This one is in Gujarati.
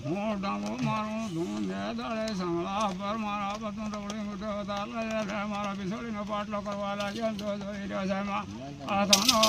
હું ડાંગો મારું ધૂન દે દાડે સાંભળા પર મારા પતંગ રવડી મોટો મારા બિસોડીનો પાટલો કરવા લાગ્યો તો જોઈ રહ્યો છે આ થાનો